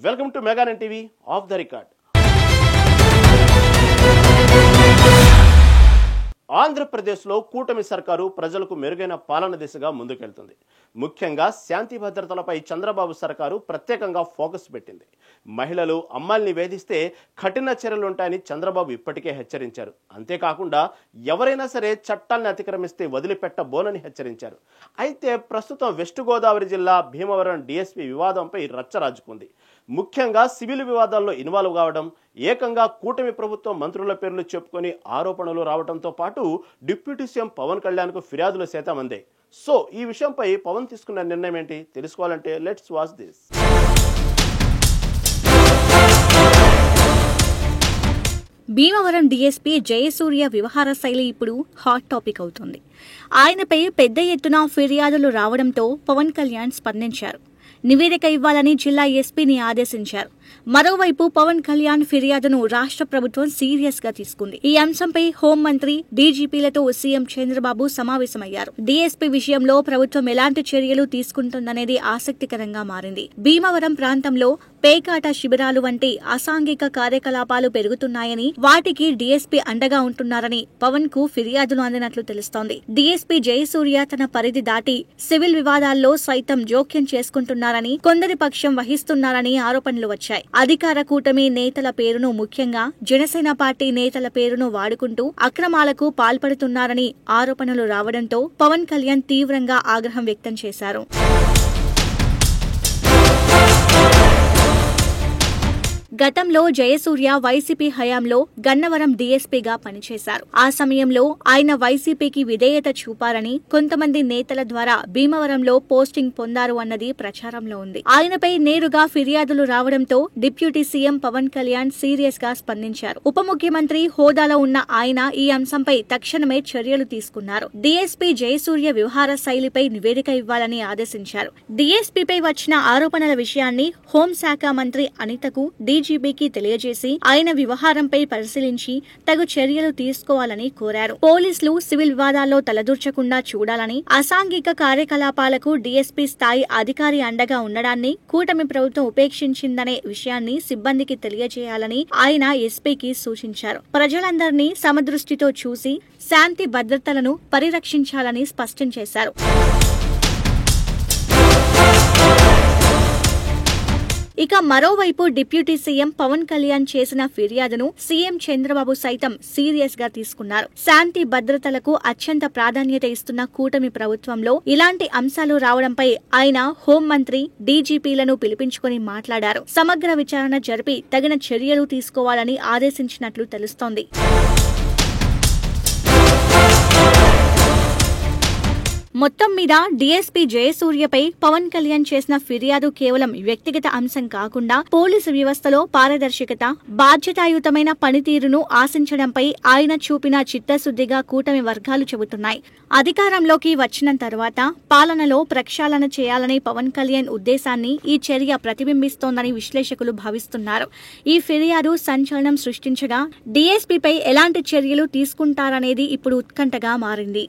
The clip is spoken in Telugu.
వెల్కమ్ టు మెగానన్ టీవీ ఆఫ్ ద రికార్డ్. ఆంధ్రప్రదేశ్లో కూటమి సర్కారు ప్రజలకు మెరుగైన పాలన దిశగా ముందుకెళ్తుంది. ముఖ్యంగా శాంతి భద్రతలపై చంద్రబాబు సర్కారు ప్రత్యేకంగా ఫోకస్ పెట్టింది. మహిళలు అమ్మాయిల్ని వేధిస్తే కఠిన చర్యలుంటాయని చంద్రబాబు ఇప్పటికే హెచ్చరించారు. అంతేకాకుండా ఎవరైనా సరే చట్టాన్ని అతిక్రమిస్తే వదిలిపెట్టబోనని హెచ్చరించారు. అయితే ప్రస్తుతం వెస్ట్ గోదావరి జిల్లా భీమవరం డీఎస్పీ వివాదంపై రచ్చరాజుకుంది. ముఖ్యంగా సివిల్ వివాదాల్లో ఇన్వాల్వ్ కావడం, ఏకంగా కూటమి ప్రభుత్వం మంత్రుల పేర్లు చెప్పుకొని ఆరోపణలు రావడంతో పాటు డిప్యూటీ సీఎం పవన్ కళ్యాణ్కు ఫిర్యాదులు సైతం అందాయి. సో ఈ విషయంపై పవన్ తీసుకున్న నిర్ణయం ఏంటి తెలుసుకోవాలంటే let's watch this. Bhimavaram DSP Jayasurya వ్యవహార శైలి ఇప్పుడు హాట్ టాపిక్ అవుతుంది. ఆయనపై పెద్ద ఎత్తున ఫిర్యాదులు రావడంతో పవన్ కళ్యాణ్ స్పందించారు. నివేదిక ఇవ్వాలని జిల్లా ఎస్పీని ఆదేశించారు. మరోవైపు పవన్ కళ్యాణ్ ఫిర్యాదును రాష్ట్ర ప్రభుత్వం సీరియస్ గా తీసుకుంది. ఈ అంశంపై హోంమంత్రి, డీజీపీలతో సీఎం చంద్రబాబు సమావేశమయ్యారు. డీఎస్పీ విషయంలో ప్రభుత్వం ఎలాంటి చర్యలు తీసుకుంటుందనేది ఆసక్తికరంగా మారింది. భీమవరం ప్రాంతంలో పేకాట శిబిరాలు వంటి అసాంఘిక కార్యకలాపాలు పెరుగుతున్నాయని, వాటికి డీఎస్పీ అండగా ఉంటున్నారని పవన్ కు ఫిర్యాదులు అందినట్లు తెలుస్తోంది. డీఎస్పీ జయసూర్య తన పరిధి దాటి సివిల్ వివాదాల్లో సైతం జోక్యం చేసుకుంటున్నారని, కొందరి పక్షం వహిస్తున్నారని ఆరోపణలు వచ్చాయి. అధికార కూటమి నేతల పేరును, ముఖ్యంగా జనసేన పార్టీ నేతల పేరును వాడుకుంటూ అక్రమాలకు పాల్పడుతున్నారని ఆరోపణలు రావడంతో పవన్ కళ్యాణ్ తీవ్రంగా ఆగ్రహం వ్యక్తం చేశారు. గతంలో జయసూర్య వైసీపీ హయాంలో గన్నవరం డీఎస్పీగా పనిచేశారు. ఆ సమయంలో ఆయన వైసీపీకి విధేయత చూపారని, కొంతమంది నేతల ద్వారా భీమవరంలో పోస్టింగ్ పొందారు అన్నది ప్రచారంలో ఉంది. ఆయనపై నేరుగా ఫిర్యాదులు రావడంతో deputy CM Pawan Kalyan serious గా స్పందించారు. ఉప ముఖ్యమంత్రి హోదాలో ఉన్న ఆయన ఈ అంశంపై తక్షణమే చర్యలు తీసుకున్నారు. డీఎస్పీ జయసూర్య వ్యవహార శైలిపై నివేదిక ఇవ్వాలని ఆదేశించారు. డీఎస్పీపై వచ్చిన ఆరోపణల విషయాన్ని హోంశాఖ మంత్రి అనితకు, డీజీపీకి తెలియజేసి ఆయన వ్యవహారంపై పరిశీలించి తగు చర్యలు తీసుకోవాలని కోరారు. పోలీసులు సివిల్ వివాదాల్లో తలదూర్చకుండా చూడాలని, అసాంఘిక కార్యకలాపాలకు డీఎస్పీ స్థాయి అధికారి అండగా ఉండడాన్ని కూటమి ప్రభుత్వం ఉపేక్షించిందనే విషయాన్ని సిబ్బందికి తెలియజేయాలని ఆయన ఎస్పీకి సూచించారు. ప్రజలందరినీ సమదృష్టితో చూసి శాంతి భద్రతలను పరిరక్షించాలని స్పష్టం చేశారు. ఇక మరోవైపు డిప్యూటీ సీఎం పవన్ కళ్యాణ్ చేసిన ఫిర్యాదును సీఎం చంద్రబాబు సైతం సీరియస్ గా తీసుకున్నారు. శాంతి భద్రతలకు అత్యంత ప్రాధాన్యత ఇస్తున్న కూటమి ప్రభుత్వంలో ఇలాంటి అంశాలు రావడంపై ఆయన హోంమంత్రి, డీజీపీలను పిలిపించుకుని మాట్లాడారు. సమగ్ర విచారణ జరిపి తగిన చర్యలు తీసుకోవాలని ఆదేశించినట్లు తెలుస్తోంది. మొత్తం మీద డీఎస్పీ జయసూర్యపై పవన్ కళ్యాణ్ చేసిన ఫిర్యాదు కేవలం వ్యక్తిగత అంశం కాకుండా పోలీసు వ్యవస్థలో పారదర్శకత, బాధ్యతాయుతమైన పనితీరును ఆశించడంపై ఆయన చూపిన చిత్తశుద్ధిగా కూటమి వర్గాలు చెబుతున్నాయి. అధికారంలోకి వచ్చిన తర్వాత పాలనలో ప్రక్షాళన చేయాలని పవన్ కళ్యాణ్ ఉద్దేశాన్ని ఈ చర్య ప్రతిబింబిస్తోందని విశ్లేషకులు భావిస్తున్నారు. ఈ ఫిర్యాదు సంచలనం సృష్టించగా డీఎస్పీపై ఎలాంటి చర్యలు తీసుకుంటారనేది ఇప్పుడు ఉత్కంఠగా మారింది.